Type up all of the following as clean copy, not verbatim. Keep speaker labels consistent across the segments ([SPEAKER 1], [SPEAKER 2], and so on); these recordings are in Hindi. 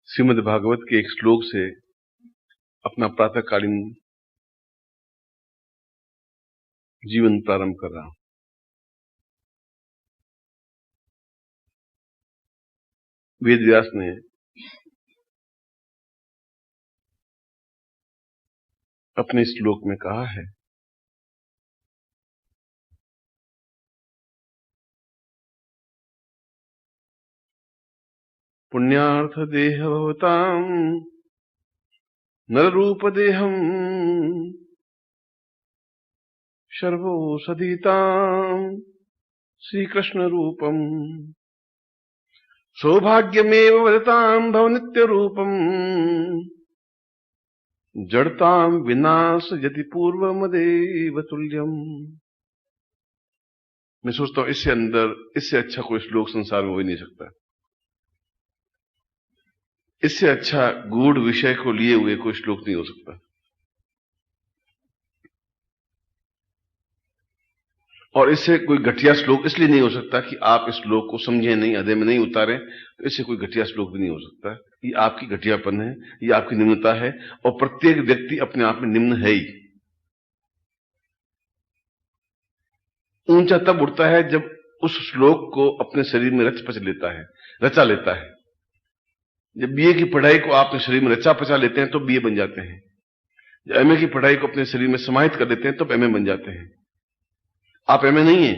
[SPEAKER 1] श्रीमद् भागवत के एक श्लोक से अपना प्रातःकालीन जीवन प्रारंभ कर रहा हूं। वेद व्यास ने अपने श्लोक में कहा है, पुण्यार्थ देह भवताम नर रूप देहम सर्वो सदीताम श्री कृष्ण रूपम सौभाग्यमेव वदताम भव नित्य रूपम जड़ताम विनाश यदि पूर्व मदेव तुल्यम। मैं सोचता हूं इससे अच्छा कोई श्लोक संसार में हो ही नहीं सकता। इससे अच्छा गूढ़ विषय को लिए हुए कोई श्लोक नहीं हो सकता। और इससे कोई घटिया श्लोक इसलिए नहीं हो सकता कि आप इस श्लोक को समझे नहीं, हृदय में नहीं उतारे, तो इससे कोई घटिया श्लोक भी नहीं हो सकता। ये आपकी घटियापन है, ये आपकी निम्नता है, और प्रत्येक व्यक्ति अपने आप में निम्न है ही। ऊंचा तब उठता है जब उस श्लोक को अपने शरीर में रच पच लेता है, रचा लेता है। जब बीए की पढ़ाई को आप अपने शरीर में रचा पचा लेते हैं तो बीए बन जाते हैं। जब एमए की पढ़ाई को अपने शरीर में समाहित कर लेते हैं तो एमए बन जाते हैं। आप एमए नहीं है,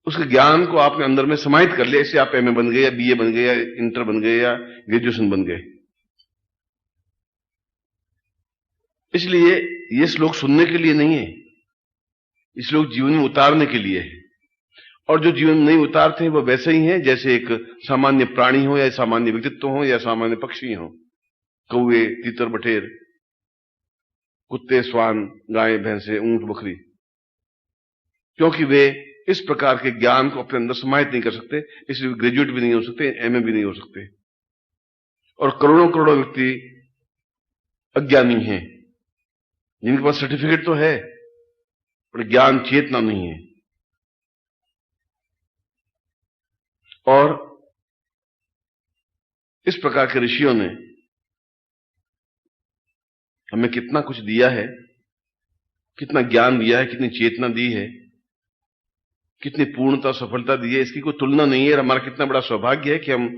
[SPEAKER 1] उसके ज्ञान को आपने अंदर में समाहित कर लिया, इसलिए आप एमए बन गए या बीए बन गए या इंटर बन गए या ग्रेजुएशन बन गए। इसलिए ये श्लोक सुनने के लिए नहीं है, ये श्लोक जीवन में उतारने के लिए है। और जो जीवन में नहीं उतारते हैं वो वैसे ही हैं जैसे एक सामान्य प्राणी हो या सामान्य व्यक्तित्व हो या सामान्य पक्षी हो, कौवे, तीतर, बटेर, कुत्ते, स्वान, गाय, भैंसे, ऊंट, बकरी। क्योंकि वे इस प्रकार के ज्ञान को अपने अंदर समाहित नहीं कर सकते, इसलिए वे ग्रेजुएट भी नहीं हो सकते, एमए भी नहीं हो सकते। और करोड़ों करोड़ों व्यक्ति अज्ञानी हैं जिनके पास सर्टिफिकेट तो है पर ज्ञान चेतना नहीं है। और इस प्रकार के ऋषियों ने हमें कितना कुछ दिया है, कितना ज्ञान दिया है, कितनी चेतना दी है, कितनी पूर्णता सफलता दी है, इसकी कोई तुलना नहीं है। हमारा कितना बड़ा सौभाग्य है कि हम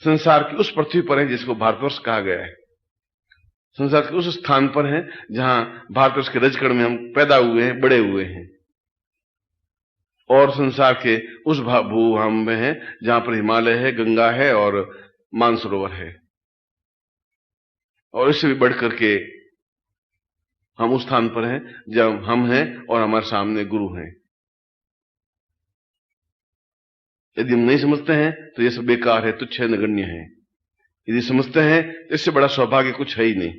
[SPEAKER 1] संसार की उस पृथ्वी पर हैं जिसको भारतवर्ष कहा गया है। संसार के उस स्थान पर हैं जहां भारतवर्ष के रजकण में हम पैदा हुए हैं, बड़े हुए हैं। और संसार के उस भूभाग में हैं जहां पर हिमालय है, गंगा है और मानसरोवर है। और इससे भी बढ़कर के हम उस स्थान पर हैं जब हम हैं और हमारे सामने गुरु हैं। यदि हम नहीं समझते हैं तो ये सब बेकार है, तुच्छ है, नगण्य है। यदि समझते हैं तो इससे बड़ा सौभाग्य कुछ है ही नहीं।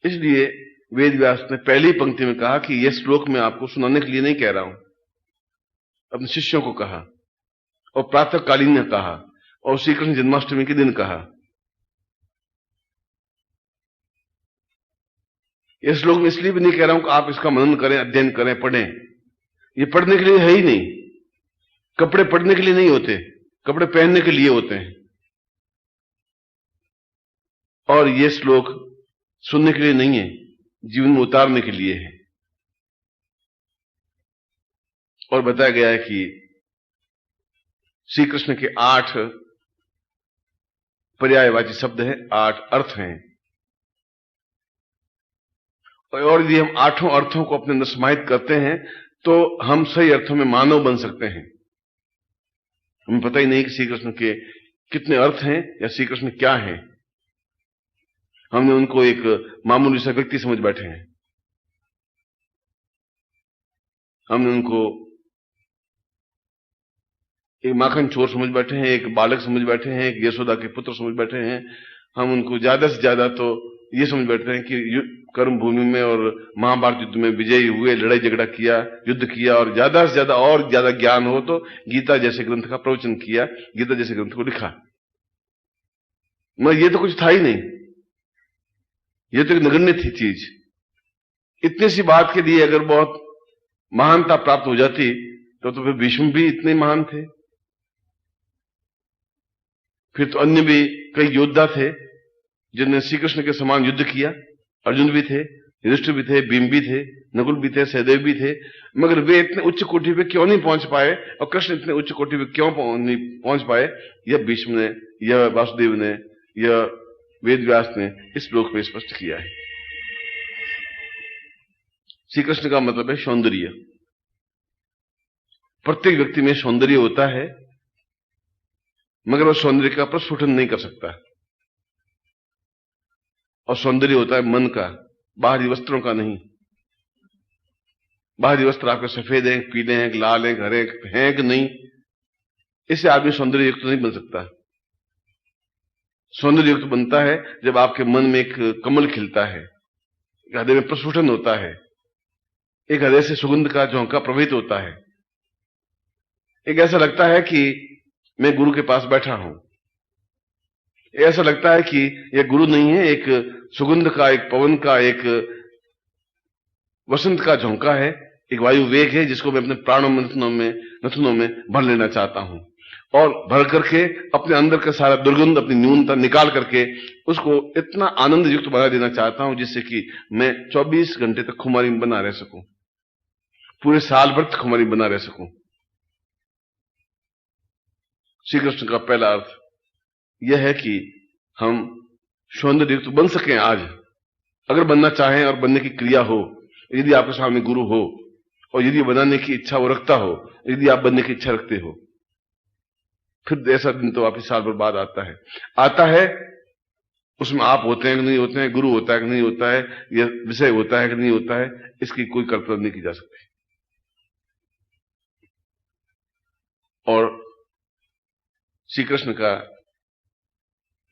[SPEAKER 1] इसलिए वेद व्यास ने पहली पंक्ति में कहा कि यह श्लोक मैं आपको सुनाने के लिए नहीं कह रहा हूं, अपने शिष्यों को कहा और प्रातःकालीन ने कहा और श्री कृष्ण जन्माष्टमी के दिन कहा। यह श्लोक मैं इसलिए भी नहीं कह रहा हूं कि आप इसका मनन करें, अध्ययन करें, पढ़ें। ये पढ़ने के लिए है ही नहीं। कपड़े पढ़ने के लिए नहीं होते, कपड़े पहनने के लिए होते हैं। और ये श्लोक सुनने के लिए नहीं है, जीवन में उतारने के लिए है। और बताया गया है कि श्री कृष्ण के 8 पर्यायवाची शब्द हैं, 8 अर्थ हैं। और यदि हम 8 अर्थों को अपने अंदर समाहित करते हैं तो हम सही अर्थों में मानव बन सकते हैं। हमें पता ही नहीं कि श्री कृष्ण के कितने अर्थ हैं या श्री कृष्ण क्या हैं। हमने उनको एक मामूली सा व्यक्ति समझ बैठे हैं, हमने उनको एक माखन चोर समझ बैठे हैं, एक बालक समझ बैठे हैं, एक यशोदा के पुत्र समझ बैठे हैं। हम उनको ज्यादा से ज्यादा तो ये समझ बैठते हैं कि कर्म भूमि में और महाभारत युद्ध में विजयी हुए, लड़ाई झगड़ा किया, युद्ध किया, और ज्यादा से ज्यादा और ज्यादा ज्ञान हो तो गीता जैसे ग्रंथ का प्रवचन किया, गीता जैसे ग्रंथ को लिखा। मगर ये तो कुछ था ही नहीं, ये तो एक नगण्य थी चीज। इतनी सी बात के लिए अगर बहुत महानता प्राप्त हो जाती तो फिर भीष्म भी इतने महान थे। फिर तो अन्य भी कई योद्धा थे जिन्होंने श्री कृष्ण के समान युद्ध किया। अर्जुन भी थे, युधिष्ठिर भी थे, भीम भी थे, नकुल भी थे, सहदेव भी थे, मगर वे इतने उच्च कोटि पे क्यों नहीं पहुंच पाए और कृष्ण इतने उच्च कोटि पे क्यों नहीं पहुंच पाए, यह भीष्म ने, यह वासुदेव ने, यह वेद व्यास ने इस श्लोक में स्पष्ट किया है। श्री कृष्ण का मतलब है सौंदर्य। प्रत्येक व्यक्ति में सौंदर्य होता है, मगर वह सौंदर्य का प्रस्फुटन नहीं कर सकता। और सौंदर्य होता है मन का, बाहरी वस्त्रों का नहीं। बाहरी वस्त्र आपके सफेद हैं, पीले हैं, लाल हैं, हरे हैं कि नहीं, इससे आदमी सौंदर्य युक्त नहीं बन सकता। सौंदर्य युक्त बनता है जब आपके मन में एक कमल खिलता है, एक हृदय में प्रस्फुटन होता है, एक हृदय से सुगंध का झोंका प्रवहित होता है, एक ऐसा लगता है कि मैं गुरु के पास बैठा हूं, ऐसा लगता है कि यह गुरु नहीं है, एक सुगंध का, एक पवन का, एक वसंत का झोंका है, एक वायु वेग है जिसको मैं अपने प्राणों में, नथनों में भर लेना चाहता हूं और भर करके अपने अंदर का सारा दुर्गंध, अपनी न्यूनता निकाल करके उसको इतना आनंद युक्त बना देना चाहता हूं जिससे कि मैं 24 घंटे तक खुमारी में बना रह सकूं, पूरे साल भर तक खुमारी बना रह सकूं। श्री कृष्ण का पहला अर्थ यह है कि हम सौंदर्य युक्त बन सकें आज, अगर बनना चाहें और बनने की क्रिया हो, यदि आपके सामने गुरु हो और यदि बनाने की इच्छा वो रखता हो, यदि आप बनने की इच्छा रखते हो, फिर ऐसा दिन तो वापिस साल भर बाद आता है। उसमें आप होते हैं कि नहीं होते हैं, गुरु होता है कि नहीं होता है, यह विषय होता है कि नहीं होता है, इसकी कोई कल्पना नहीं की जा सकती। और श्री कृष्ण का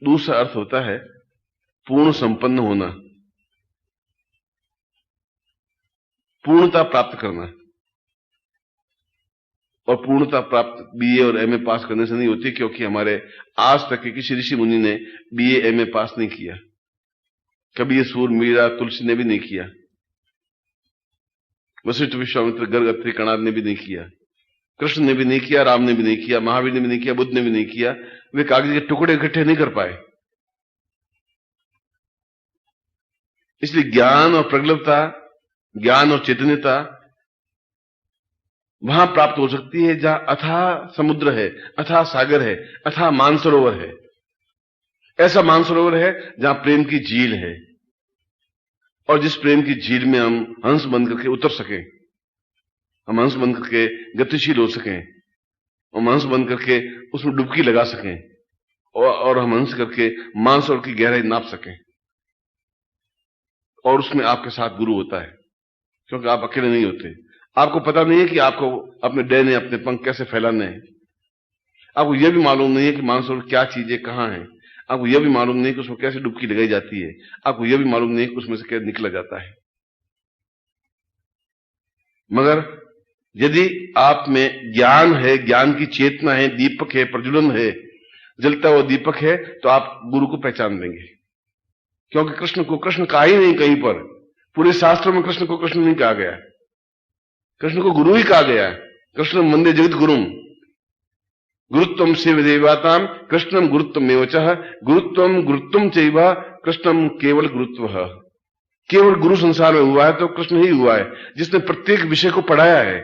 [SPEAKER 1] दूसरा अर्थ होता है पूर्ण संपन्न होना, पूर्णता प्राप्त करना। और पूर्णता प्राप्त बीए और एमए पास करने से नहीं होती, क्योंकि हमारे आज तक के किसी ऋषि मुनि ने बीए एमए पास नहीं किया, कबीर, सूर, मीरा, तुलसी ने भी नहीं किया, वशिष्ठ, विश्वामित्र, गर्ग, अत्रि, कणाद ने भी नहीं किया, कृष्ण ने भी नहीं किया, राम ने भी नहीं किया, महावीर ने भी नहीं किया, बुद्ध ने भी नहीं किया। वे कागज के टुकड़े इकट्ठे नहीं कर पाए। इसलिए ज्ञान और प्रगल्भता, ज्ञान और चैतन्यता वहां प्राप्त हो सकती है जहां अथाह समुद्र है, अथाह सागर है, अथाह मानसरोवर है। ऐसा मानसरोवर है जहां प्रेम की झील है, और जिस प्रेम की झील में हम हंस बन करके उतर सकें, हम हंस बन करके गतिशील हो सकें, हम हंस बन करके उसमें डुबकी लगा सकें, और हम हंस करके मानसरोवर की गहराई नाप सकें। और उसमें आपके साथ गुरु होता है, क्योंकि आप अकेले नहीं होते। आपको पता नहीं है कि आपको अपने डैने, अपने पंख कैसे फैलाने हैं। आपको यह भी मालूम नहीं है कि मानसरोवर क्या चीज है, कहां है। आपको यह भी मालूम नहीं कि उसमें कैसे डुबकी लगाई जाती है। आपको यह भी मालूम नहीं कि उसमें से कैसे निकला जाता है। मगर यदि आप में ज्ञान है, ज्ञान की चेतना है, दीपक है, प्रज्वलन है, जलता हुआ दीपक है, तो आप गुरु को पहचान लेंगे। क्योंकि कृष्ण को कृष्ण कहा ही नहीं कहीं पर, पूरे शास्त्रों में कृष्ण को कृष्ण नहीं कहा गया, कृष्ण को गुरु ही कहा गया। कृष्ण वंदे जगत गुरुम, गुरुत्वम शिव देवाताम कृष्णम गुरुत्वम एवचः, गुरुत्वम गुरुत्वम चैव कृष्णम केवल गुरुत्व। केवल गुरु संसार में हुआ है तो कृष्ण ही हुआ है, जिसने प्रत्येक विषय को पढ़ाया है,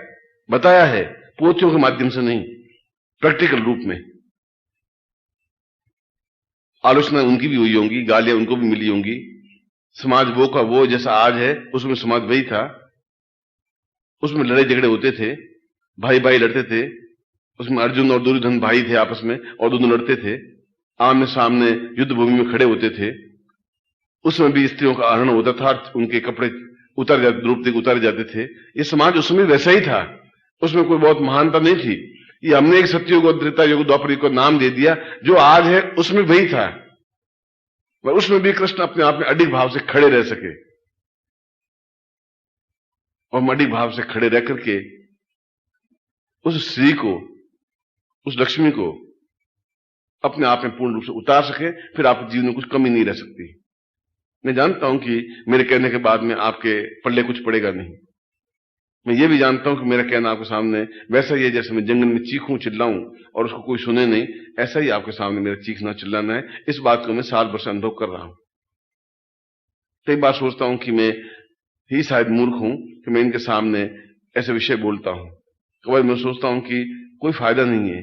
[SPEAKER 1] बताया है, पोथियों के माध्यम से नहीं, प्रैक्टिकल रूप में। आलोचना उनकी भी हुई होंगी, गालियां उनको भी मिली होंगी। समाज वो का वो जैसा आज है, उसमें समाज वही था। उसमें लड़ाई झगड़े होते थे, भाई भाई लड़ते थे। उसमें अर्जुन और दुर्योधन भाई थे आपस में, और दोनों लड़ते थे, आमने सामने युद्ध भूमि में खड़े होते थे। उसमें भी स्त्रियों का हरण होता था, उनके कपड़े द्रौपदी को उतारे जाते थे। ये समाज उसमें वैसा ही था, उसमें कोई बहुत महानता नहीं थी। ये हमने एक सत्ययुग और त्रेता युग, द्वापर युग को नाम दे दिया। जो आज है उसमें वही था, पर उसमें भी कृष्ण अपने आप में अडिग भाव से खड़े रह सके, और अडिग भाव से खड़े रह करके उस श्री को, उस लक्ष्मी को अपने आप में पूर्ण रूप से उतार सके। फिर आपके जीवन में कुछ कमी नहीं रह सकती। मैं जानता हूं कि मेरे कहने के बाद में आपके पल्ले कुछ पड़ेगा नहीं, मैं ये भी जानता हूं कि मेरा कहना आपके सामने वैसा ही है जैसे मैं जंगल में चीखूं चिल्लाऊं और उसको कोई सुने नहीं, ऐसा ही आपके सामने मेरा चीखना चिल्लाना है। इस बात को मैं 7 वर्ष अनुभव कर रहा हूं। कई बार सोचता हूं कि मैं ही शायद मूर्ख हूं कि मैं इनके सामने ऐसे विषय बोलता हूं। कई बार मैं सोचता हूं कि कोई फायदा नहीं है,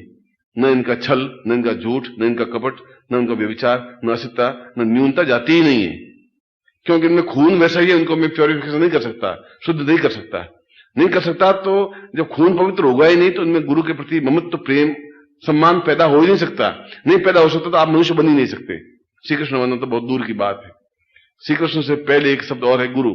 [SPEAKER 1] न इनका छल, न इनका झूठ, न इनका कपट, न उनका व्यभिचार, न असिता, न न्यूनता जाती ही नहीं है, क्योंकि इनमें खून वैसा ही है। उनको मैं प्योरिफिकेशन नहीं कर सकता, शुद्ध नहीं कर सकता। नहीं कर सकता तो जब खून पवित्र होगा ही नहीं तो इनमें गुरु के प्रति ममत्व, प्रेम, सम्मान पैदा हो ही नहीं सकता। नहीं पैदा हो सकता तो आप मनुष्य बन ही नहीं सकते। श्री कृष्ण बनना तो बहुत दूर की बात है। श्री कृष्ण से पहले एक शब्द और है, गुरु।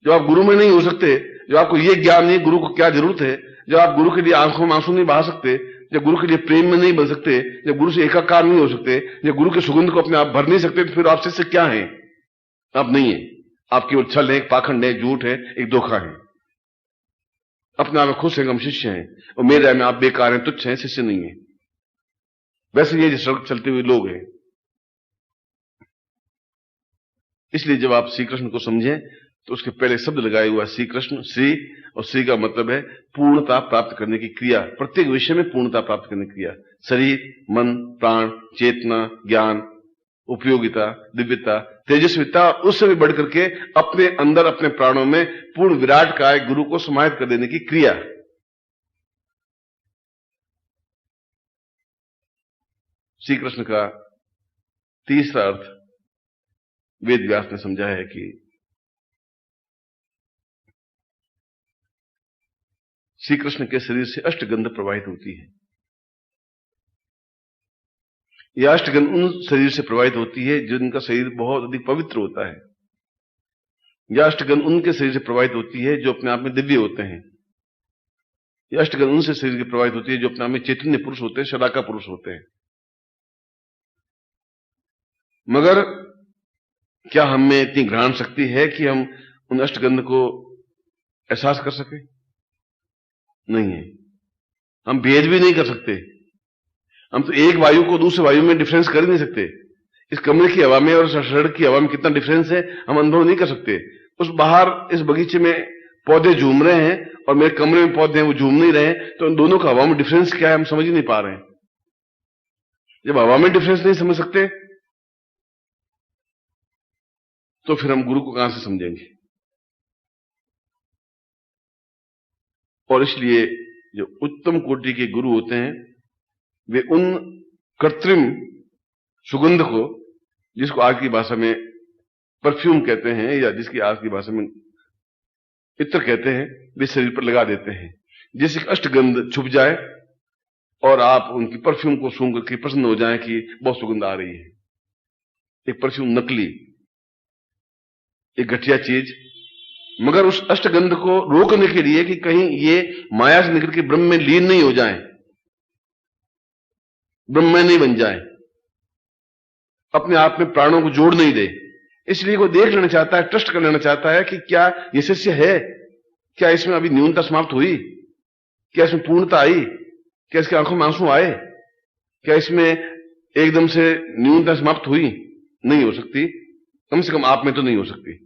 [SPEAKER 1] जब आप गुरु में नहीं हो सकते, जब आपको ये ज्ञान नहीं गुरु को क्या जरूरत है, जब आप गुरु के लिए आंखों में आंसू नहीं बहा सकते, जब गुरु के लिए प्रेम में नहीं बन सकते, जब गुरु से एकाकार नहीं हो सकते, जब गुरु के सुगंध को अपने आप भर नहीं सकते, तो फिर आप शिष्य क्या हैं? आप नहीं है। आप केवल छल है, पाखंड है, झूठ है, एक धोखा है। अपने आप में खुश हैं, हम शिष्य हैं, और मेरे राय में आप बेकार हैं, तुच्छ हैं, शिष्य नहीं है। वैसे ये सड़क चलते हुए लोग हैं। इसलिए जब आप श्री कृष्ण को समझें तो उसके पहले शब्द लगाए हुआ श्री कृष्ण, श्री, और श्री का मतलब है पूर्णता प्राप्त करने की क्रिया। प्रत्येक विषय में पूर्णता प्राप्त करने की क्रिया। शरीर, मन, प्राण, चेतना, ज्ञान, उपयोगिता, दिव्यता, तेजस्विता, और उससे भी बढ़ करके अपने अंदर, अपने प्राणों में पूर्ण विराट काय गुरु को समाहित कर देने की क्रिया। श्री कृष्ण का तीसरा अर्थ वेद व्यास ने समझा है कि श्री कृष्ण के शरीर से अष्टगंध प्रवाहित होती है। यह अष्टगंध उन शरीर से प्रवाहित होती है जिनका शरीर बहुत अधिक पवित्र होता है। यह अष्टगंध उनके शरीर से प्रवाहित होती है जो अपने आप में दिव्य होते हैं। यह अष्टगंध उनसे शरीर से प्रवाहित होती है जो अपने आप में चैतन्य पुरुष होते हैं, शलाका पुरुष होते हैं। मगर क्या हम में इतनी घ्राण शक्ति है कि हम उन अष्टगंध को एहसास कर सके? नहीं है। हम भेद भी नहीं कर सकते। हम तो एक वायु को दूसरे वायु में डिफरेंस कर ही नहीं सकते। इस कमरे की हवा में और सड़क की हवा में कितना डिफरेंस है हम अनुभव नहीं कर सकते। उस बाहर इस बगीचे में पौधे झूम रहे हैं और मेरे कमरे में पौधे हैं वो झूम नहीं रहे, तो इन दोनों का हवा में डिफरेंस क्या है हम समझ ही नहीं पा रहे हैं। जब हवा में डिफरेंस नहीं समझ सकते तो फिर हम गुरु को कहां से समझेंगे? और इसलिए जो उत्तम कोटि के गुरु होते हैं वे उन कृत्रिम सुगंध को, जिसको आज की भाषा में परफ्यूम कहते हैं या जिसकी आज की भाषा में इत्र कहते हैं, वे शरीर पर लगा देते हैं, जिससे अष्टगंध छुप जाए और आप उनकी परफ्यूम को सूंघ करके प्रसन्न हो जाएं कि बहुत सुगंध आ रही है। एक परफ्यूम नकली, एक घटिया चीज, मगर उस अष्टगंध को रोकने के लिए कि कहीं ये माया से निकल के ब्रह्म में लीन नहीं हो जाए, ब्रह्म में नहीं बन जाए, अपने आप में प्राणों को जोड़ नहीं दे, इसलिए वो देख लेना चाहता है, ट्रस्ट कर लेना चाहता है कि क्या ये शिष्य है, क्या इसमें अभी न्यूनता समाप्त हुई, क्या इसमें पूर्णता आई, क्या इसकी आंखों में आंसू आए, क्या इसमें एकदम से न्यूनता समाप्त हुई? नहीं हो सकती, कम से कम आप में तो नहीं हो सकती।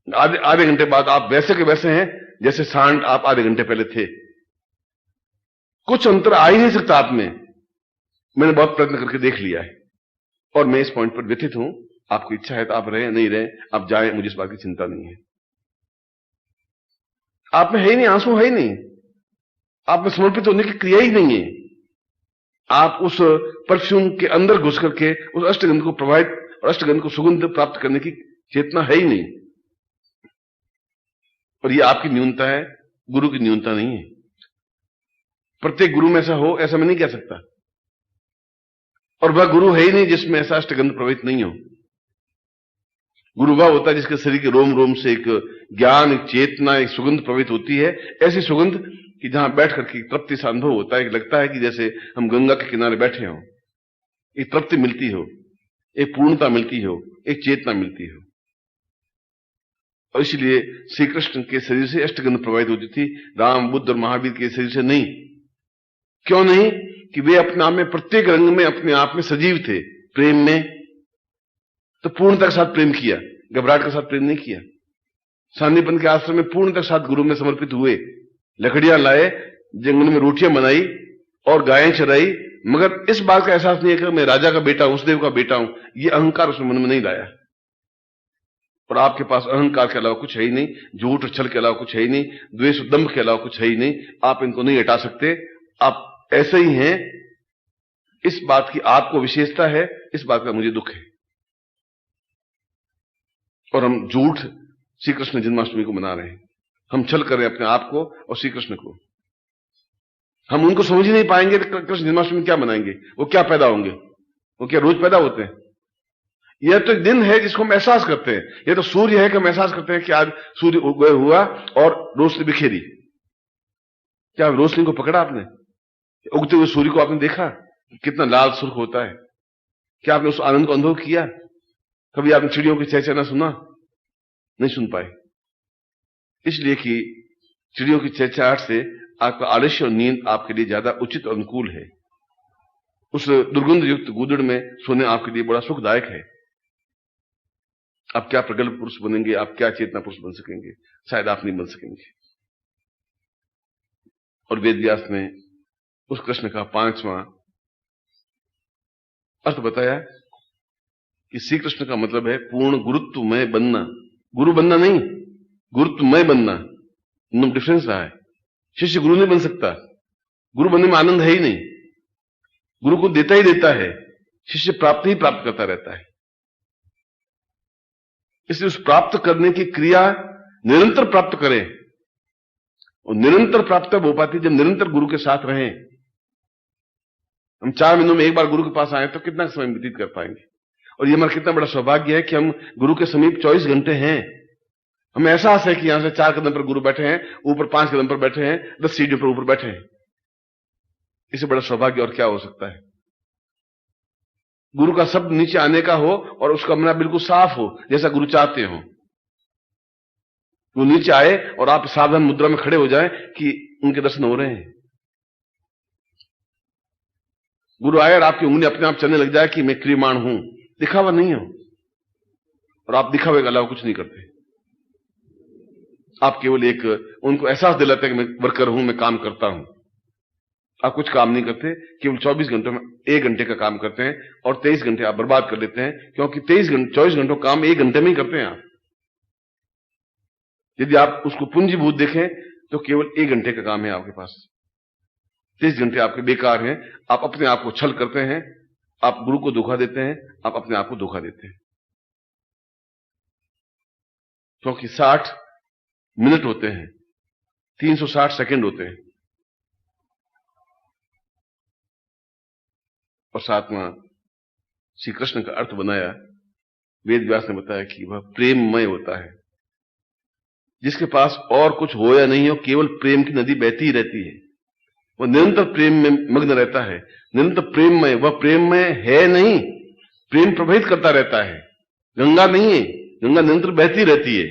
[SPEAKER 1] आधे घंटे बाद आप वैसे के वैसे हैं जैसे सांड आप आधे घंटे पहले थे। कुछ अंतर आ ही नहीं सकता आप में। मैंने बहुत प्रयत्न करके देख लिया है और मैं इस पॉइंट पर व्यथित हूं। आपको इच्छा है तो आप रहे, नहीं रहे आप जाएं, मुझे इस बात की चिंता नहीं है। आप में है ही नहीं, आंसू है ही नहीं, आप में समर्पित होने की क्रिया ही नहीं है। आप उस परफ्यूम के अंदर घुस करके उस अष्टगंध को प्रभावित और अष्टगंध को सुगंध प्राप्त करने की चेतना है ही नहीं। और ये आपकी न्यूनता है, गुरु की न्यूनता नहीं है। प्रत्येक गुरु में ऐसा हो ऐसा मैं नहीं कह सकता, और वह गुरु है ही नहीं जिसमें ऐसा अष्टगंध प्रभावित नहीं हो। गुरु वह होता है जिसके शरीर के रोम रोम से एक ज्ञान, एक चेतना, एक सुगंध प्रभावित होती है, ऐसी सुगंध कि जहां बैठ करके तृप्ति सा अनुभव होता है, लगता है कि जैसे हम गंगा के किनारे बैठे हों, एक तृप्ति मिलती हो, एक पूर्णता मिलती हो, एक चेतना मिलती हो। और इसलिए श्री कृष्ण के शरीर से अष्टगंध प्रभावित होती थी, राम, बुद्ध और महावीर के शरीर से नहीं। क्यों नहीं? कि वे अपने आप में प्रत्येक रंग में अपने आप में सजीव थे। प्रेम में तो पूर्णता के साथ प्रेम किया, घबराहट के साथ प्रेम नहीं किया। सांदीपन के आश्रम में पूर्णतः साथ गुरु में समर्पित हुए, लकड़ियां लाए, जंगल में रोटियां बनाई और गायें चराई, मगर इस बात का एहसास नहीं है कि मैं राजा का बेटा हूं, उस देव का बेटा हूं। ये अहंकार उसने मन में नहीं लाया। और आपके पास अहंकार के अलावा कुछ है ही नहीं, झूठ और छल के अलावा कुछ है ही नहीं, द्वेष और दंभ के अलावा कुछ है ही नहीं। आप इनको नहीं हटा सकते, आप ऐसे ही हैं। इस बात की आपको विशेषता है, इस बात का मुझे दुख है। और हम झूठ श्री कृष्ण जन्माष्टमी को मना रहे हैं, हम छल कर रहे हैं अपने आप को और श्री कृष्ण को। हम उनको समझ ही नहीं पाएंगे तो कृष्ण जन्माष्टमी क्या मनाएंगे? वो क्या पैदा होंगे? वो क्या रोज पैदा होते हैं? यह तो एक दिन है जिसको हम एहसास करते हैं। यह तो सूर्य है कि हम एहसास करते हैं कि आज सूर्य उदय हुआ और रोशनी बिखेरी। क्या रोशनी को पकड़ा आपने? उगते हुए सूर्य को आपने देखा कितना लाल सुर्ख होता है? क्या आपने उस आनंद को अनुभव किया? कभी आपने चिड़ियों की चहचहाना सुना? नहीं सुन पाए, इसलिए कि चिड़ियों की चहचहाहट से आपका आलस्य और नींद आपके लिए ज्यादा उचित और अनुकूल है। उस दुर्गंध युक्त गूदड़ में सोने आपके लिए बड़ा सुखदायक है। आप क्या प्रगल्भ पुरुष बनेंगे, आप क्या चेतना पुरुष बन सकेंगे? शायद आप नहीं बन सकेंगे। और वेद व्यास ने उस कृष्ण का 5वां अर्थ बताया कि श्री कृष्ण का मतलब है पूर्ण गुरुत्वमय बनना। गुरु बनना नहीं, गुरुत्वमय बनना। इनमें डिफरेंस रहा है। शिष्य गुरु नहीं बन सकता, गुरु बनने में आनंद है ही नहीं। गुरु को देता ही देता है, शिष्य प्राप्त ही प्राप्त करता रहता है। इसलिए उस प्राप्त करने की क्रिया निरंतर प्राप्त करें। और निरंतर प्राप्त हो पाती जब निरंतर गुरु के साथ रहें। हम 4 महीनों में एक बार गुरु के पास आए तो कितना समय व्यतीत कर पाएंगे? और ये हमारा कितना बड़ा सौभाग्य है कि हम गुरु के समीप 24 घंटे हैं। हमें एहसास है कि यहां से 4 कदम पर गुरु बैठे हैं, ऊपर 5 कदम पर बैठे हैं, 10 सीढ़ियों पर ऊपर बैठे हैं। इससे बड़ा सौभाग्य और क्या हो सकता है? गुरु का शब्द नीचे आने का हो और उसका मन बिल्कुल साफ हो, जैसा गुरु चाहते हो। वो नीचे आए और आप सावधान मुद्रा में खड़े हो जाएं कि उनके दर्शन हो रहे हैं। गुरु आए और आपकी उंगली अपने आप चलने लग जाए कि मैं क्रियमाण हूं। दिखावा नहीं हो, और आप दिखावे के अलावा कुछ नहीं करते। आप केवल एक उनको एहसास दिलाते हैं कि मैं वर्कर हूं, मैं काम करता हूं। आप कुछ काम नहीं करते, केवल 24 घंटों में 1 घंटे का काम करते हैं और 23 घंटे आप बर्बाद कर लेते हैं, क्योंकि 24 घंटों काम 1 घंटे में ही करते हैं आप। यदि आप उसको पूंजीभूत देखें तो केवल 1 घंटे का काम है आपके पास। 23 घंटे आपके बेकार हैं। आप अपने आप को छल करते हैं, आप गुरु को धोखा देते हैं, आप अपने आप को धोखा देते हैं। क्योंकि 60 मिनट होते हैं, 360 सेकंड होते हैं। और 7वां श्री कृष्ण का अर्थ बनाया, वेद व्यास ने बताया कि वह प्रेममय होता है। जिसके पास और कुछ हो या नहीं हो, केवल प्रेम की नदी बहती ही रहती है। वह निरंतर प्रेम में मग्न रहता है, निरंतर प्रेममय। वह प्रेममय है नहीं, प्रेम प्रभावित करता रहता है। गंगा नहीं है, गंगा निरंतर बहती रहती है।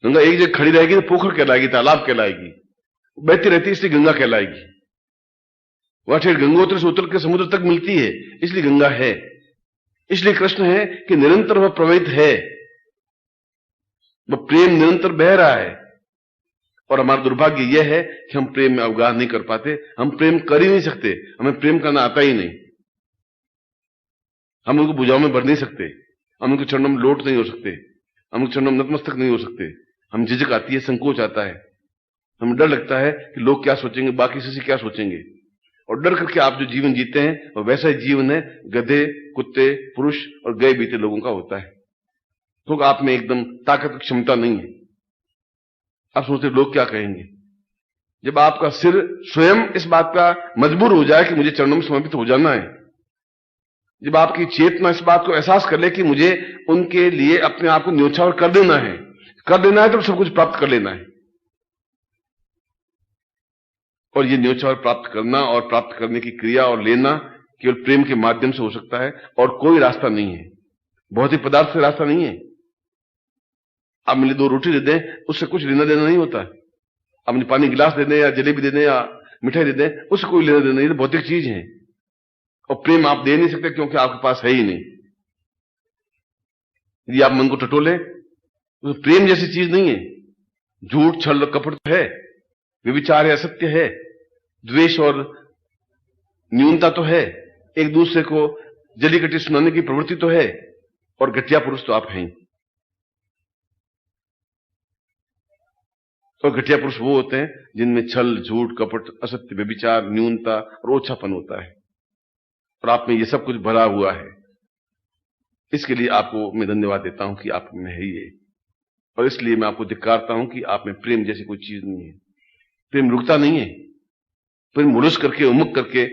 [SPEAKER 1] गंगा एक जगह खड़ी रहेगी तो पोखर कहलाएगी, तालाब कहलाएगी। बहती रहती है इसलिए गंगा कहलाएगी। वह ठेठ गंगोत्री से उतर के समुद्र तक मिलती है, इसलिए गंगा है। इसलिए कृष्ण है कि निरंतर वह प्रवाहित है, वह प्रेम निरंतर बह रहा है। और हमारा दुर्भाग्य यह है कि हम प्रेम में अवगाह नहीं कर पाते। हम प्रेम कर ही नहीं सकते, हमें प्रेम करना आता ही नहीं। हम उनको भुजाओं में भर नहीं सकते, हम उनके चरणों में लोट नहीं हो सकते, हम उनके चरणों में नतमस्तक नहीं हो सकते। हम झिझक आती है, संकोच आता है, हमें डर लगता है कि लोग क्या सोचेंगे, बाकी से क्या सोचेंगे। और डर करके आप जो जीवन जीते हैं वह वैसा ही जीवन है गधे, कुत्ते, पुरुष और गए बीते लोगों का होता है। क्योंकि आप में एकदम ताकत क्षमता नहीं है। आप सोचते लोग क्या कहेंगे। जब आपका सिर स्वयं इस बात का मजबूर हो जाए कि मुझे चरणों में समर्पित हो जाना है, जब आपकी चेतना इस बात को एहसास कर ले कि मुझे उनके लिए अपने आप को न्योछावर कर देना है तो सब कुछ प्राप्त कर लेना है। और ये न्योछावर प्राप्त करना और प्राप्त करने की क्रिया और लेना केवल प्रेम के माध्यम से हो सकता है, और कोई रास्ता नहीं है। भौतिक पदार्थ से रास्ता नहीं है। आप मुझे 2 रोटी दे दें, उससे कुछ लेना देना नहीं होता। आप मुझे पानी गिलास दे दें या जलेबी दे दें या मिठाई दे दें, उससे कोई लेना देना नहीं। ये भौतिक चीज है। और प्रेम आप दे नहीं सकते क्योंकि आपके पास है ही नहीं। यदि आप मन को टटोले तो प्रेम जैसी चीज नहीं है। झूठ, छल, कपट तो है, व्यभिचार है, असत्य है, द्वेष और न्यूनता तो है, एक दूसरे को जली कटी सुनाने की प्रवृत्ति तो है, और घटिया पुरुष तो आप हैं। और घटिया पुरुष वो होते हैं जिनमें छल, झूठ, कपट, असत्य, व्यभिचार, न्यूनता और ओछापन होता है, और आप में ये सब कुछ भरा हुआ है। इसके लिए आपको मैं धन्यवाद देता हूं कि आप में है ये, और इसलिए मैं आपको धिक्कारता हूं कि आप में प्रेम जैसी कोई चीज नहीं है। प्रेम रुकता नहीं है, प्रेम मुरुस करके, उमुक करके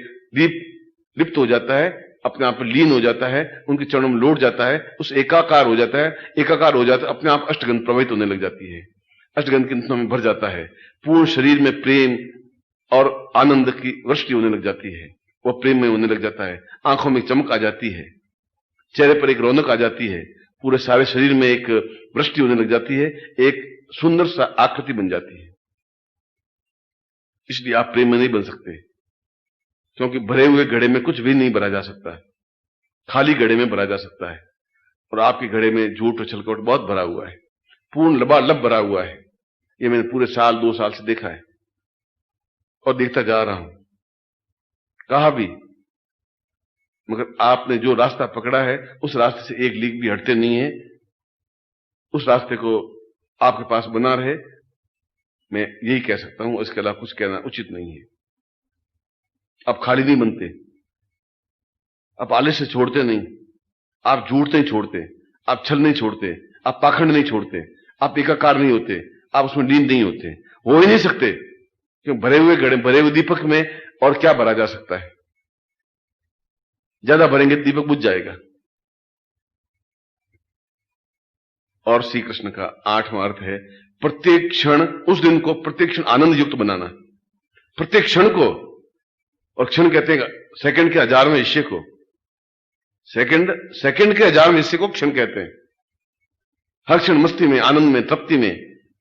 [SPEAKER 1] लिप्त हो जाता है, अपने आप में लीन हो जाता है, उनके चरणों में लौट जाता है, उस एकाकार हो जाता है, अपने आप अष्टगंध प्रवाहित होने लग जाती है, अष्टगंध की नदियों में भर जाता है, पूर्ण शरीर में प्रेम और आनंद की वृष्टि होने लग जाती है, वह प्रेम में होने लग जाता है, आंखों में चमक आ जाती है, चेहरे पर एक रौनक आ जाती है, पूरे सारे शरीर में एक वृष्टि होने लग जाती है, एक सुंदर सा आकृति बन जाती है। इसलिए आप प्रेम में नहीं बन सकते, क्योंकि भरे हुए घड़े में कुछ भी नहीं भरा जा सकता है, खाली घड़े में भरा जा सकता है, और आपके घड़े में झूठ और छलकपट बहुत भरा हुआ है, पूर्ण लबालब भरा हुआ है। ये मैंने पूरे साल 2 साल से देखा है और देखता जा रहा हूं, कहा भी, मगर आपने जो रास्ता पकड़ा है उस रास्ते से एक लीक भी हटते नहीं है। उस रास्ते को आपके पास बना रहे, मैं यही कह सकता हूं, इसके अलावा कुछ कहना उचित नहीं है। आप खाली नहीं बनते, आप आलस्य छोड़ते नहीं, आप झूठ नहीं छोड़ते, आप छल नहीं छोड़ते, आप पाखंड नहीं छोड़ते, आप एकाकार नहीं होते, आप उसमें लीन नहीं होते, हो ही नहीं सकते, क्यों? भरे हुए घड़े, भरे हुए दीपक में और क्या भरा जा सकता है? ज्यादा भरेंगे दीपक बुझ जाएगा। और श्री कृष्ण का 8वां अर्थ है प्रत्येक क्षण, उस दिन को प्रत्येक क्षण आनंद युक्त बनाना, प्रत्येक क्षण को। और क्षण कहते हैं सेकंड के 1000वें हिस्से को, सेकंड के 1000वें हिस्से को क्षण कहते हैं। हर क्षण मस्ती में, आनंद में, तृप्ति में,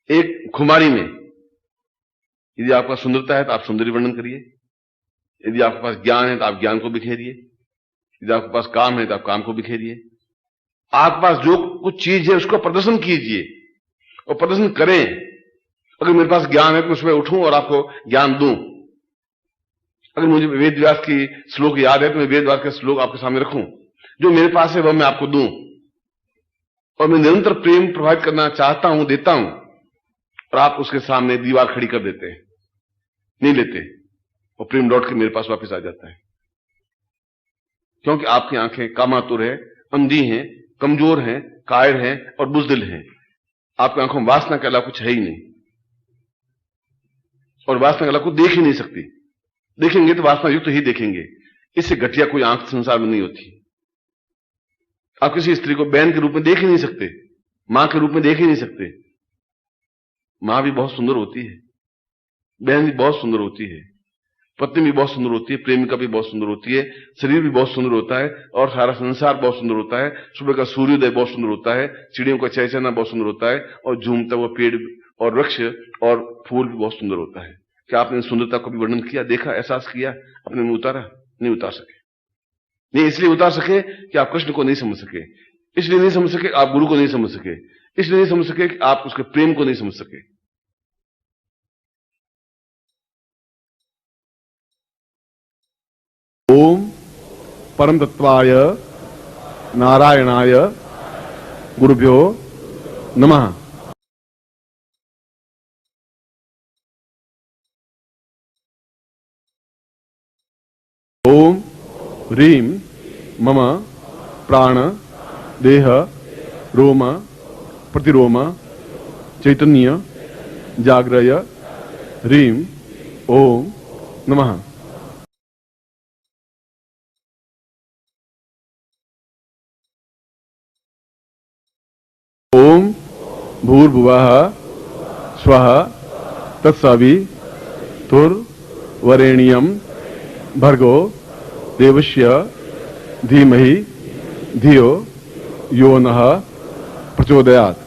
[SPEAKER 1] एक खुमारी में। यदि आपका सुंदरता है तो आप सौंदर्य वर्णन करिए, यदि आपके पास ज्ञान है तो आप ज्ञान को बिखेरिए, यदि आपके पास काम है तो आप काम को बिखेरिए। आपके पास जो कुछ चीज है उसको प्रदर्शन कीजिए और प्रदर्शन करें। अगर मेरे पास ज्ञान है तो मैं सुबह उठूं और आपको ज्ञान दूं। अगर मुझे वेद व्यास की श्लोक याद है तो मैं वेद व्यास का श्लोक आपके सामने रखूं, जो मेरे पास है वह मैं आपको दूं। और मैं निरंतर प्रेम प्रभावित करना चाहता हूं, देता हूं, और आप उसके सामने दीवार खड़ी कर देते हैं, नहीं लेते, और प्रेम लौट के मेरे पास वापस आ जाता है। क्योंकि आपकी आंखें कामातुर है, अंधी हैं, कमजोर हैं, कायर हैं और बुजदिल हैं। आपकी आंखों में वासना के अलावा कुछ है ही नहीं, और वासना के अलावा कुछ देख ही नहीं सकती। देखेंगे तो वासना युक्त ही देखेंगे, इससे घटिया कोई आंख संसार में नहीं होती। आप किसी स्त्री को बहन के रूप में देख ही नहीं सकते, मां के रूप में देख ही नहीं सकते। मां भी बहुत सुंदर होती है, बहन भी बहुत सुंदर होती है, पत्नी भी बहुत सुंदर होती है, प्रेमिका भी बहुत सुंदर होती है, शरीर भी बहुत सुंदर होता है, और सारा संसार बहुत सुंदर होता है। सुबह का सूर्योदय बहुत सुंदर होता है, चिड़ियों का चहचहाना बहुत सुंदर होता है, और झूमता हुआ पेड़ और वृक्ष और फूल भी बहुत सुंदर होता है। क्या आपने सुंदरता को भी वर्णन किया, देखा, एहसास किया, अपने में उतारा? नहीं उतार सके। नहीं इसलिए उतार सके कि आप कृष्ण को नहीं समझ सके, इसलिए नहीं समझ सके आप गुरु को नहीं समझ सके, इसलिए नहीं समझ सके कि आप उसके प्रेम को नहीं समझ सके। ओम परम तत्वाय नारायणाय गुरुभ्यो नमः। ओम ह्रीं मम प्राण देह रोम प्रतिरोम चैतन्य जाग्रय ह्रीं ओम नमः। ओम भूर्भुवः स्वः तत्सवितुर्वरेण्यं भर्गो देवस्य धीमहि धियो यो नः प्रचोदयात्।